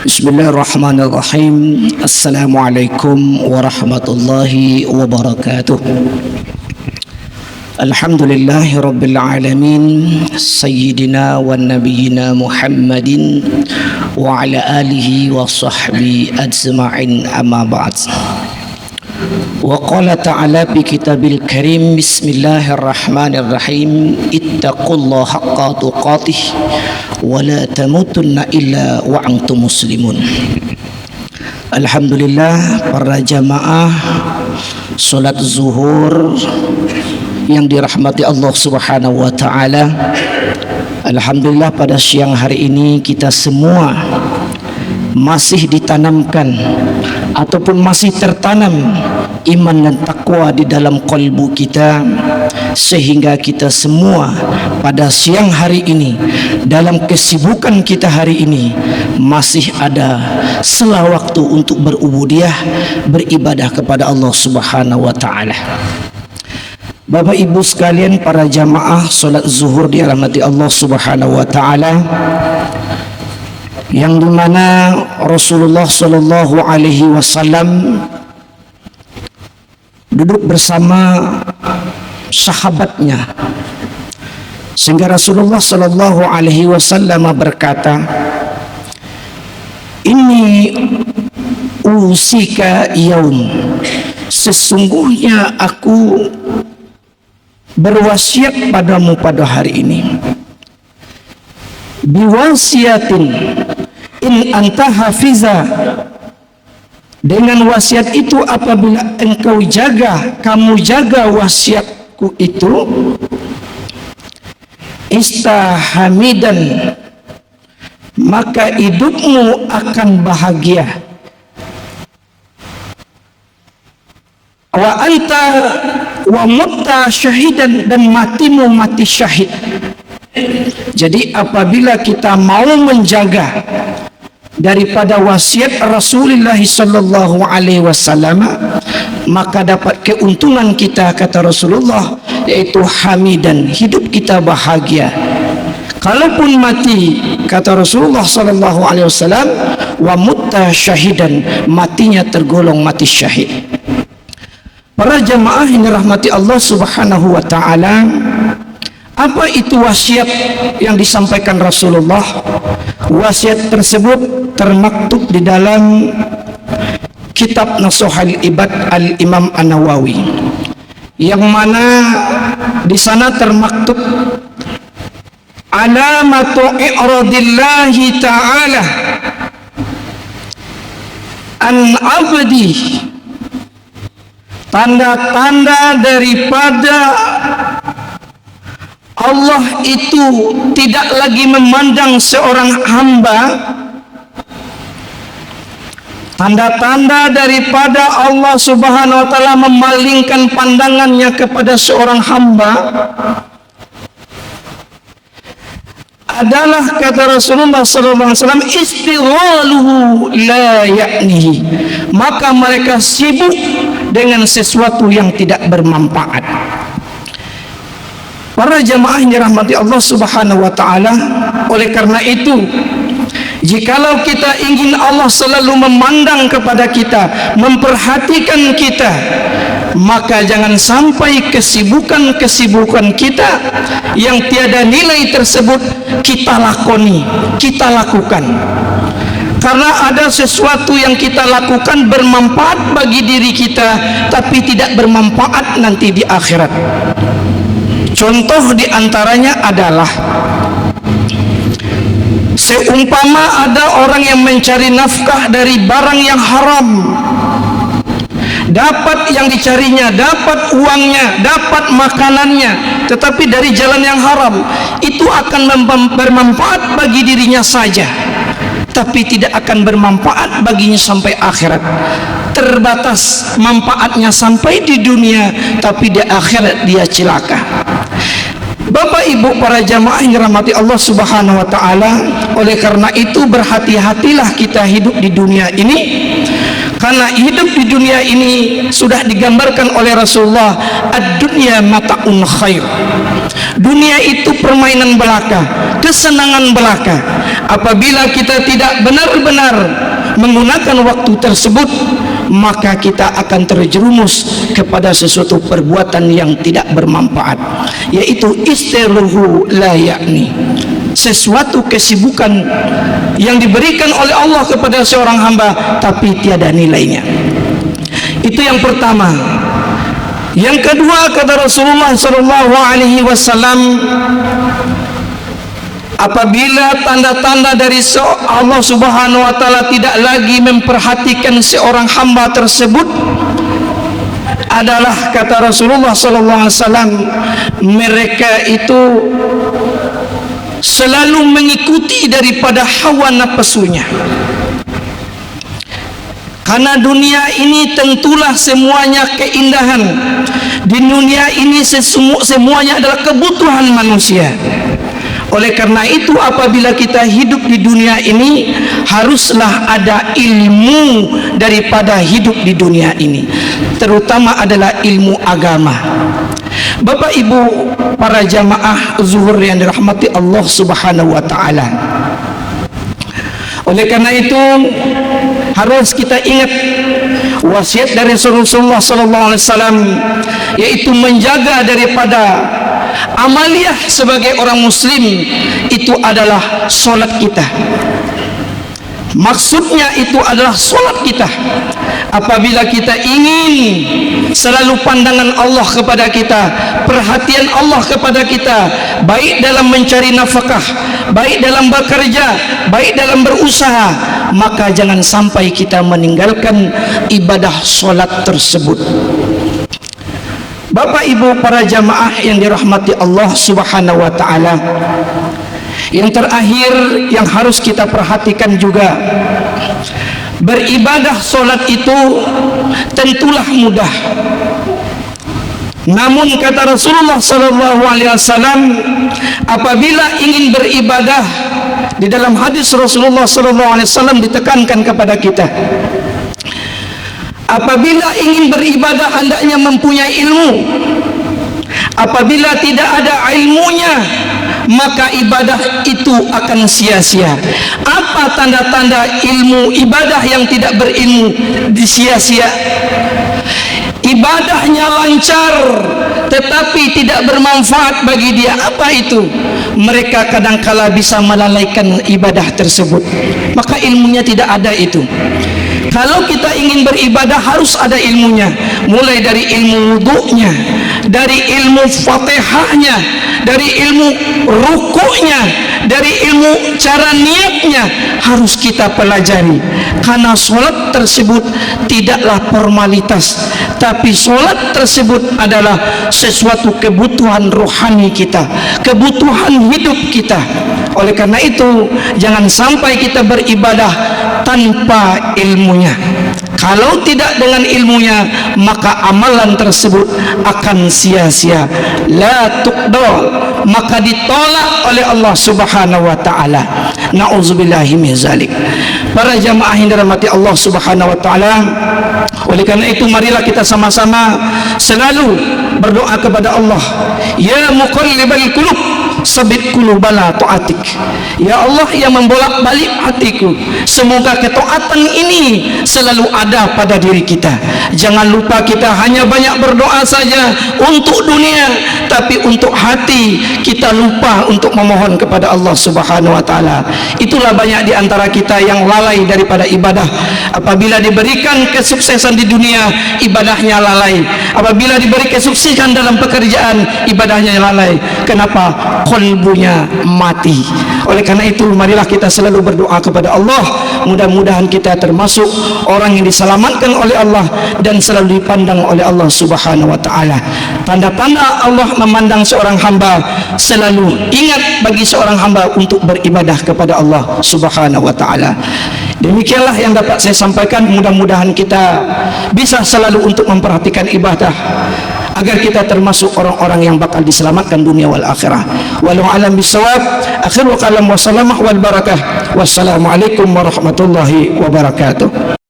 Bismillahirrahmanirrahim. Assalamualaikum warahmatullahi wabarakatuh. Alhamdulillahi rabbil alamin, sayyidina wa nabiyyina Muhammadin wa ala alihi wa sahbihi ajma'in, amma ba'd. Wa qala ta'ala fi kitabil karim, bismillahirrahmanirrahim, ittaqullaha haqqa tuqatih wa la tamutunna illa wa antum muslimun. Alhamdulillah, para jamaah salat zuhur yang dirahmati Allah Subhanahu wa taala. Alhamdulillah, pada siang hari ini kita semua masih ditanamkan ataupun masih tertanam iman dan takwa di dalam kalbu kita, sehingga kita semua pada siang hari ini dalam kesibukan kita hari ini masih ada sela waktu untuk berubudiyah, beribadah kepada Allah Subhanahu wa taala. Bapak Ibu sekalian, para jamaah salat zuhur dirahmati Allah Subhanahu wa taala, yang dimana Rasulullah Sallallahu Alaihi Wasallam duduk bersama sahabatnya, sehingga Rasulullah Sallallahu Alaihi Wasallam berkata, "Inni usika yaum, sesungguhnya aku berwasiat padamu pada hari ini, biwasiatin in anta hafiza, dengan wasiat itu apabila engkau jaga, kamu jaga wasiatku itu, istahamidan, maka hidupmu akan bahagia, wa anta wa mutta syahidan, dan matimu mati syahid." Jadi apabila kita mau menjaga daripada wasiat Rasulullah sallallahu alaihi wasallam, maka dapat keuntungan kita, kata Rasulullah, yaitu hamidan, hidup kita bahagia. Kalaupun mati, kata Rasulullah sallallahu alaihi wasallam, wa mutta syahidan, matinya tergolong mati syahid. Para jamaah yang dirahmati Allah Subhanahu wa taala, apa itu wasiat yang disampaikan Rasulullah? Wasiat tersebut termaktub di dalam kitab Nasuhul Ibad Al-Imam An-Nawawi, yang mana di sana termaktub alamatu i'radillahi ta'ala an abdi, tanda-tanda daripada Allah itu tidak lagi memandang seorang hamba, tanda-tanda daripada Allah Subhanahu wa taala memalingkan pandangannya kepada seorang hamba adalah, kata Rasulullah sallallahu alaihi wasallam, istighaluhu la ya'nihi, maka mereka sibuk dengan sesuatu yang tidak bermanfaat. Para jamaah yang dirahmati Allah Subhanahu wa taala, oleh karena itu, jikalau kita ingin Allah selalu memandang kepada kita, memperhatikan kita, maka jangan sampai kesibukan-kesibukan kita yang tiada nilai tersebut kita lakoni, kita lakukan. Karena ada sesuatu yang kita lakukan bermanfaat bagi diri kita, tapi tidak bermanfaat nanti di akhirat. Contoh diantaranya adalah, seumpama ada orang yang mencari nafkah dari barang yang haram, dapat yang dicarinya, dapat uangnya, dapat makanannya, tetapi dari jalan yang haram, itu akan bermanfaat bagi dirinya saja, tapi tidak akan bermanfaat baginya sampai akhirat. Terbatas manfaatnya sampai di dunia, tapi di akhirat dia celaka. Bapak Ibu para jamaah yang dirahmati Allah Subhanahu wa taala, oleh karena itu berhati-hatilah kita hidup di dunia ini, karena hidup di dunia ini sudah digambarkan oleh Rasulullah, ad-dunya mata'un khair. Dunia itu permainan belaka, kesenangan belaka. Apabila kita tidak benar-benar menggunakan waktu tersebut, maka kita akan terjerumus kepada sesuatu perbuatan yang tidak bermanfaat, yaitu istiruhu la yakni, sesuatu kesibukan yang diberikan oleh Allah kepada seorang hamba tapi tiada nilainya. Itu yang pertama. Yang kedua, kata Rasulullah sallallahu alaihi wasallam, apabila tanda-tanda dari Allah Subhanahu wa taala tidak lagi memperhatikan seorang hamba tersebut adalah, kata Rasulullah sallallahu alaihi wasallam, mereka itu selalu mengikuti daripada hawa nafsunya. Karena dunia ini tentulah semuanya keindahan. Di dunia ini semuanya adalah kebutuhan manusia. Oleh karena itu, apabila kita hidup di dunia ini, haruslah ada ilmu daripada hidup di dunia ini, terutama adalah ilmu agama. Bapak Ibu para jamaah zuhur yang dirahmati Allah Subhanahu wa taala. Oleh karena itu, harus kita ingat wasiat dari Rasulullah sallallahu alaihi wasallam, yaitu menjaga daripada amaliyah sebagai orang muslim itu adalah solat kita. Maksudnya itu adalah solat kita. Apabila kita ingin selalu pandangan Allah kepada kita, perhatian Allah kepada kita, baik dalam mencari nafkah, baik dalam bekerja, baik dalam berusaha, maka jangan sampai kita meninggalkan ibadah solat tersebut. Bapak Ibu para jamaah yang dirahmati Allah Subhanahu wa taala, yang terakhir yang harus kita perhatikan juga, beribadah solat itu tentulah mudah. Namun kata Rasulullah sallallahu alaihi wasallam, apabila ingin beribadah, di dalam hadis Rasulullah sallallahu alaihi wasallam ditekankan kepada kita, apabila ingin beribadah hendaknya mempunyai ilmu. Apabila tidak ada ilmunya, maka ibadah itu akan sia-sia. Apa tanda-tanda ilmu ibadah yang tidak berilmu disia-sia? Ibadahnya lancar tetapi tidak bermanfaat bagi dia. Apa itu? Mereka kadangkala bisa melalaikan ibadah tersebut, maka ilmunya tidak ada itu. Kalau kita ingin beribadah harus ada ilmunya, mulai dari ilmu wudunya, dari ilmu Fatihahnya, dari ilmu rukuknya, dari ilmu cara niatnya, harus kita pelajari. Karena solat tersebut tidaklah formalitas, tapi solat tersebut adalah sesuatu kebutuhan rohani kita, kebutuhan hidup kita. Oleh karena itu, jangan sampai kita beribadah tanpa ilmunya. Kalau tidak dengan ilmunya, maka amalan tersebut akan sia-sia. La tuqdal, maka ditolak oleh Allah Subhanahu wa taala. Nauzubillahi min zalik. Para jamaah yang dirahmati Allah Subhanahu wa taala, oleh karena itu marilah kita sama-sama selalu berdoa kepada Allah. Ya muqallibal qulub, sabit qulubana taatik. Ya Allah yang membolak-balik hatiku, semoga ketaatan ini selalu ada pada diri kita. Jangan lupa kita hanya banyak berdoa saja untuk dunia, tapi untuk hati kita lupa untuk memohon kepada Allah Subhanahu wa taala. Itulah banyak di antara kita yang lalai daripada ibadah. Apabila diberikan kesuksesan di dunia, ibadahnya lalai. Apabila diberi kesuksesan dalam pekerjaan, ibadahnya lalai. Kenapa? Qalbunya mati. Oleh karena itu, marilah kita selalu berdoa kepada Allah. Mudah-mudahan kita termasuk orang yang diselamatkan oleh Allah dan selalu dipandang oleh Allah Subhanahu wa taala. Tanda-tanda Allah memandang seorang hamba, selalu ingat bagi seorang hamba untuk beribadah kepada Allah Subhanahu wa taala. Demikianlah yang dapat saya sampaikan. Mudah-mudahan kita bisa selalu untuk memperhatikan ibadah, agar kita termasuk orang-orang yang bakal diselamatkan dunia wal akhirah. Wallahu a'lam bissawab. Akhirul kalam wa salamah wal barakah. Wassalamualaikum warahmatullahi wabarakatuh.